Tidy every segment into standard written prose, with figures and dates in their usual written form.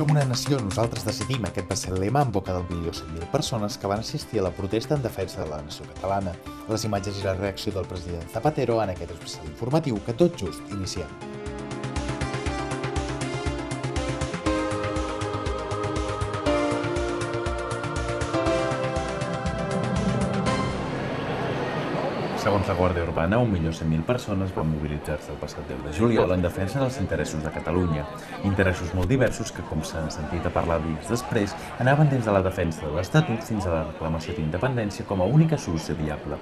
Som una nació, nosaltres decidim. Aquest va ser el lema en boca del 1.100.000 persones que van assistir a la protesta en defensa de la nació catalana. Les imatges i la reacció del president Zapatero en aquest especial informatiu que tot just iniciem. Segons la Guàrdia Urbana, 1.100.000 persones van mobilitzar-se el passat 10 de juliol en defensa dels interessos de Catalunya. Interessos molt diversos que, com s'han sentit a parlar dies després, anaven des de la defensa de l'Estatut fins a la reclamació d'independència com a única solució viable.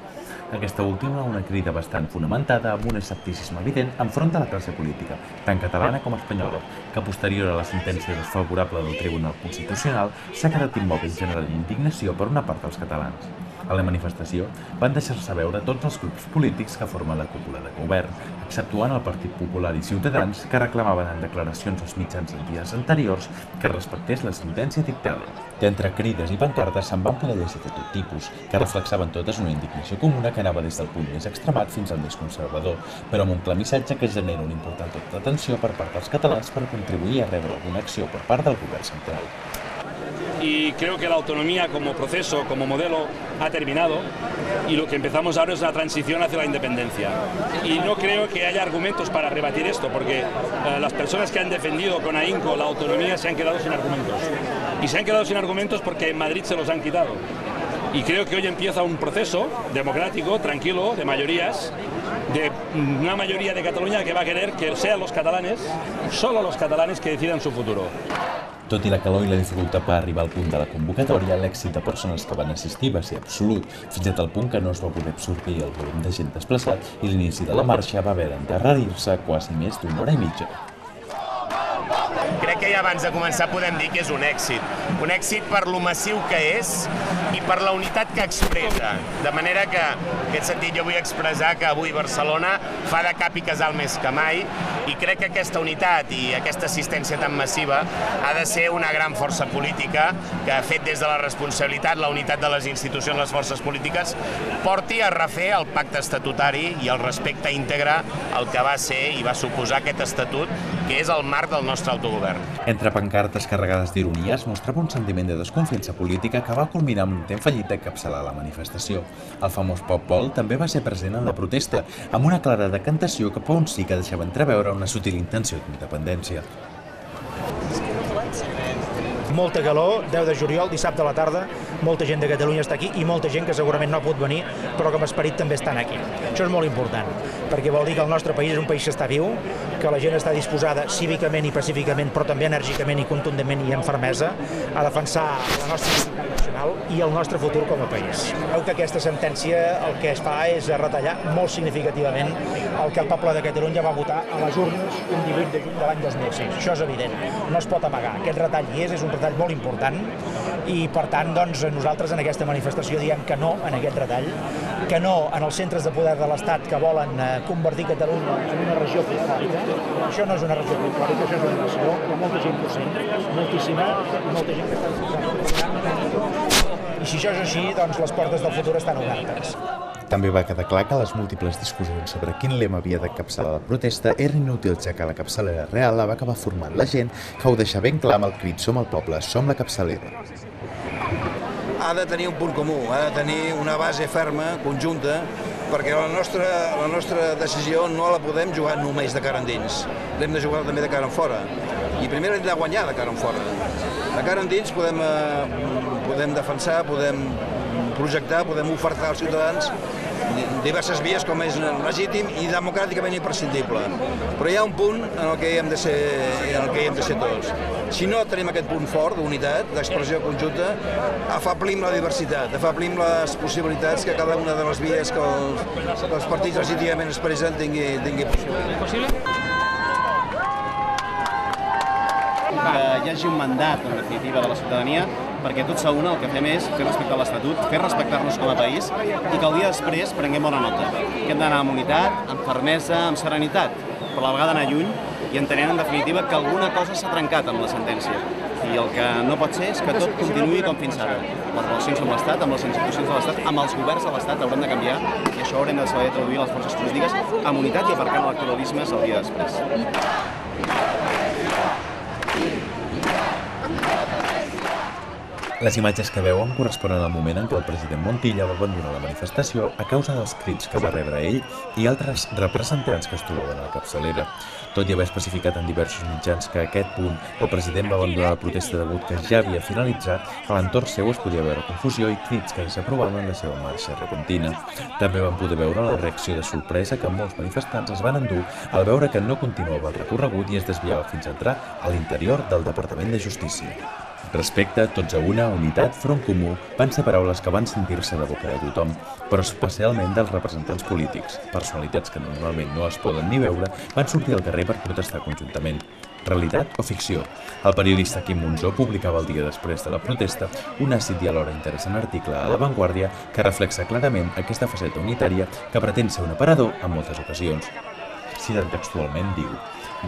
Aquesta última, una crida bastant fonamentada amb un escepticisme evident enfront de la classe política, tant catalana com espanyola, que posterior a la sentència desfavorable del Tribunal Constitucional s'ha quedat immòbil generant indignació per una part dels catalans. A la manifestació van deixar-se veure tots els grups polítics que formen la cúpula de govern, exceptuant el Partit Popular i Ciutadans, que reclamaven en declaracions als mitjans en dies anteriors que respectés la sentència dictada. D'entre crides i pancartes se'n van poder llegir de tot tipus, que reflexaven totes una indignació comuna que anava des del punt més extremat fins al més conservador, però amb un clar missatge que genera una important atenció per part dels catalans per contribuir a rebre alguna acció per part del govern central. Y creo que la autonomía como proceso, como modelo, ha terminado y lo que empezamos ahora es una transición hacia la independencia. Y no creo que haya argumentos para rebatir esto, porque las personas que han defendido con ahínco la autonomía se han quedado sin argumentos. Y se han quedado sin argumentos porque en Madrid se los han quitado. Y creo que hoy empieza un proceso democrático, tranquilo, de mayorías, de una mayoría de Cataluña que va a querer que sean los catalanes, solo los catalanes, que decidan su futuro. Tot i la calor i la dificultat per arribar al punt de la convocatòria, l'èxit de persones que van assistir va ser absolut, fins a tal punt que no es va poder absorbir el volum de gent desplaçat i l'inici de la marxa va haver d'endarrerir-se quasi més d'una hora i mitja. Crec que ja abans de començar podem dir que és un èxit per lo massiu que és i per la unitat que expressa, de manera que, en aquest sentit, jo vull expressar que avui Barcelona fa de cap i casal més que mai i crec que aquesta unitat i aquesta assistència tan massiva ha de ser una gran força política que ha fet des de la responsabilitat, la unitat de les institucions, les forces polítiques, porti a refer el pacte estatutari i el respecte íntegre al que va ser i va suposar aquest estatut, que és el marc del nostre autogovern. Entre pancartes carregades d'ironia es mostrava un sentiment de desconfiança política que va culminar amb l'intent fallit d'encapçalar la manifestació. El famós pop-pol també va ser present en la protesta, amb una clara decantació cap a on sí que deixava entreveure una sutil intenció d'independència. Molta calor, 10 de juliol, dissabte a la tarda, molta gent de Catalunya està aquí i molta gent que segurament no ha pogut venir, però que amb esperit també estan aquí. Això és molt important, perquè vol dir que el nostre país és un país que està viu, que la gent està disposada cívicament i pacíficament, però també enèrgicament i contundentment i amb fermesa, a defensar la nostra identitat nacional i el nostre futur com a país. Veu que aquesta sentència el que es fa és retallar molt significativament el que el poble de Catalunya va votar a les urnes un 18 de juny de l'any 2006. Això és evident, no es pot amagar. Aquest retall hi és un retall molt important i, per tant, doncs, nosaltres en aquesta manifestació diem que no en aquest retall, que no en els centres de poder de l'Estat que volen convertir Catalunya en una regió folclòrica. Això no és una regió folclòrica, això és una nació, hi ha molta gent que ho sent, moltíssima, i molta gent que està disposada. I si això és així, doncs les portes del futur estan obertes. També va quedar clar que les múltiples discussions sobre quin lema havia d'encapçalar la protesta eren inútils, ja que la capçalera real la va acabar formant la gent, que ho deixa ben clar amb el crit "Som el poble, som la capçalera". Ha de tenir un punt comú, ha de tenir una base ferma, conjunta, perquè la nostra decisió no la podem jugar només de cara endins, l'hem de jugar també de cara enfora. I primer hem de guanyar de cara enfora. De cara endins podem defensar, podem projectar, podem ofertar als ciutadans diverses vies com és legítim i democràticament imprescindible. Però hi ha un punt en el que hi hem de ser tots. Si no tenim aquest punt fort d'unitat, d'expressió conjunta, afablim la diversitat, afablim les possibilitats que cada una de les vies que els partits legítimament expressen tingui possible. Que hi hagi un mandat, en definitiva, de la ciutadania, perquè tot s'una, el que fem és fer respectar l'Estatut, fer respectar-nos com a país i que el dia després prenguem bona nota. Que hem d'anar amb unitat, amb fermesa, amb serenitat, però a la vegada anar lluny i entenent, en definitiva, que alguna cosa s'ha trencat amb la sentència. I el que no pot ser és que tot continuï com fins ara. Les relacions amb l'Estat, amb les institucions de l'Estat, amb els governs de l'Estat hauran de canviar i això haurem de saber traduir les forces polítiques amb unitat i aparcant electoralismes el dia després. Les imatges que veuen corresponen al moment en què el president Montilla va abandonar la manifestació a causa dels crits que va rebre ell i altres representants que es trobaven a la capçalera. Tot i haver especificat en diversos mitjans que a aquest punt el president va abandonar la protesta degut que ja havia finalitzat, a l'entorn seu es podia veure confusió i crits que desaprovaven la seva marxa repentina. També van poder veure la reacció de sorpresa que molts manifestants es van endur al veure que no continuava el recorregut i es desviava fins a entrar a l'interior del Departament de Justícia. Respecte, tots a una, unitat, front comú, van ser paraules que van sentir-se de boca de tothom, però especialment dels representants polítics. Personalitats que normalment no es poden ni veure van sortir al carrer per protestar conjuntament. Realitat o ficció? El periodista Quim Monzó publicava el dia després de la protesta un àcid i alhora interessant article a La Vanguardia que reflexa clarament aquesta faceta unitària que pretén ser un aparador en moltes ocasions. Citant textualment diu: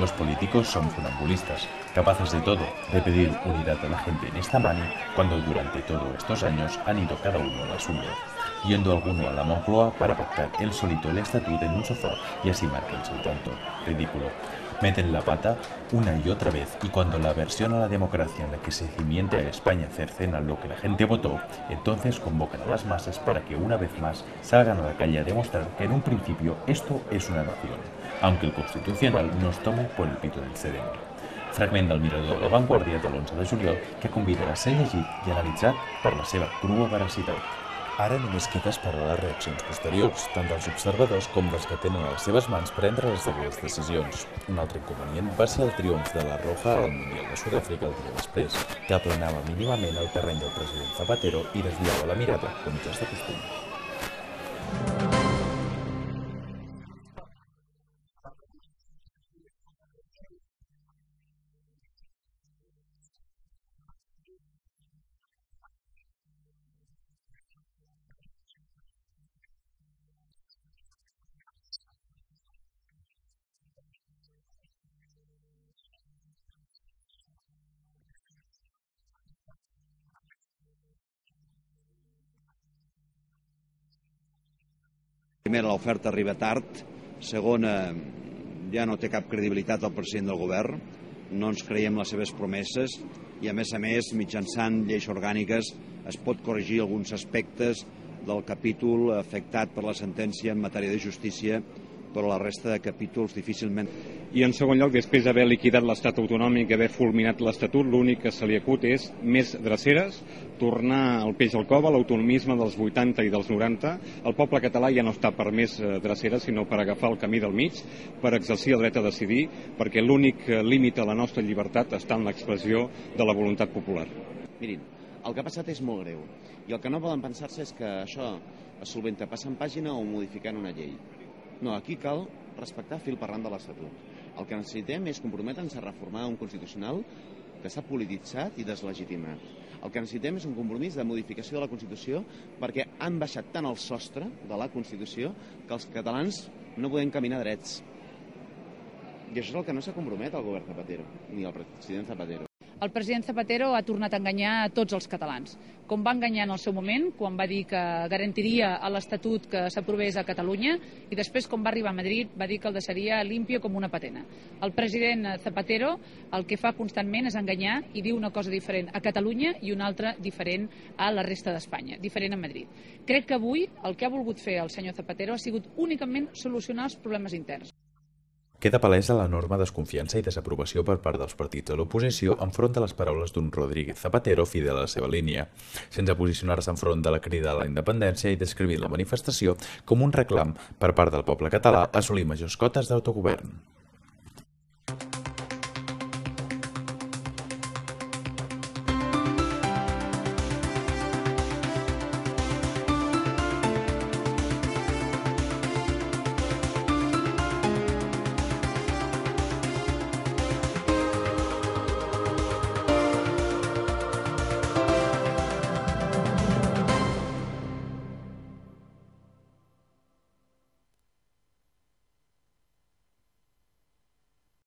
"Los políticos son funambulistas, capaces de todo, de pedir unidad a la gente en esta mani, cuando durante todos estos años han ido cada uno a la suya, yendo alguno a la Moncloa para pactar él solito el estatuto en un sofá y así marcan su tanto. Ridículo. Meten la pata una y otra vez y cuando la aversión a la democracia en la que se cimienta España cercena lo que la gente votó, entonces convocan a las masas para que una vez más salgan a la calle a demostrar que en un principio esto es una nación, aunque el Constitucional nos tome por el pito del cerebro". Fragment del Mirador de La Vanguardia de l'11 de juliol que convida a ser llegit i analitzat per la seva crua veracitat. Ara només queda esperar les reaccions posteriors, tant dels observadors com dels que tenen a les seves mans prendre les degudes decisions. Un altre inconvenient va ser el triomf de la Roja al Mundial de Sud-àfrica el dia després, que aplanava mínimament el terreny del president Zapatero i desviava la mirada, com ja és de costum. Primera, l'oferta arriba tard. Segona, ja no té cap credibilitat el president del govern. No ens creiem les seves promeses i, a més, mitjançant lleis orgàniques es pot corregir alguns aspectes del capítol afectat per la sentència en matèria de justícia, però la resta de capítols difícilment. I en segon lloc, després d'haver liquidat l'estat autonòmic i haver fulminat l'Estatut, l'únic que se li acut és més dreceres, tornar el peix al cove, l'autonomisme dels 80 i dels 90. El poble català ja no està per més dreceres, sinó per agafar el camí del mig, per exercir el dret a decidir, perquè l'únic límit a la nostra llibertat està en l'expressió de la voluntat popular. Mirin, el que ha passat és molt greu, i el que no poden pensar-se és que això es solventa passant pàgina o modificant una llei. No, aquí cal respectar fil per randa de l'Estatut. El que necessitem és comprometre'ns a reformar un constitucional que s'ha polititzat i deslegitimat. El que necessitem és un compromís de modificació de la Constitució perquè han baixat tant el sostre de la Constitució que els catalans no podem caminar drets. I això és el que no s'ha compromet el govern Zapatero, ni el president Zapatero. El president Zapatero ha tornat a enganyar a tots els catalans, com va enganyar en el seu moment, quan va dir que garantiria a l'Estatut que s'aprovés a Catalunya, i després, quan va arribar a Madrid, va dir que el deixaria limpio com una patena. El president Zapatero el que fa constantment és enganyar i diu una cosa diferent a Catalunya i una altra diferent a la resta d'Espanya, diferent a Madrid. Crec que avui el que ha volgut fer el senyor Zapatero ha sigut únicament solucionar els problemes interns. Queda palesa l'enorme desconfiança i desaprovació per part dels partits de l'oposició enfront de les paraules d'un Rodríguez Zapatero fidel a la seva línia, sense posicionar-se enfront de la crida a la independència i descrivint la manifestació com un reclam per part del poble català a assolir majors cotes d'autogovern.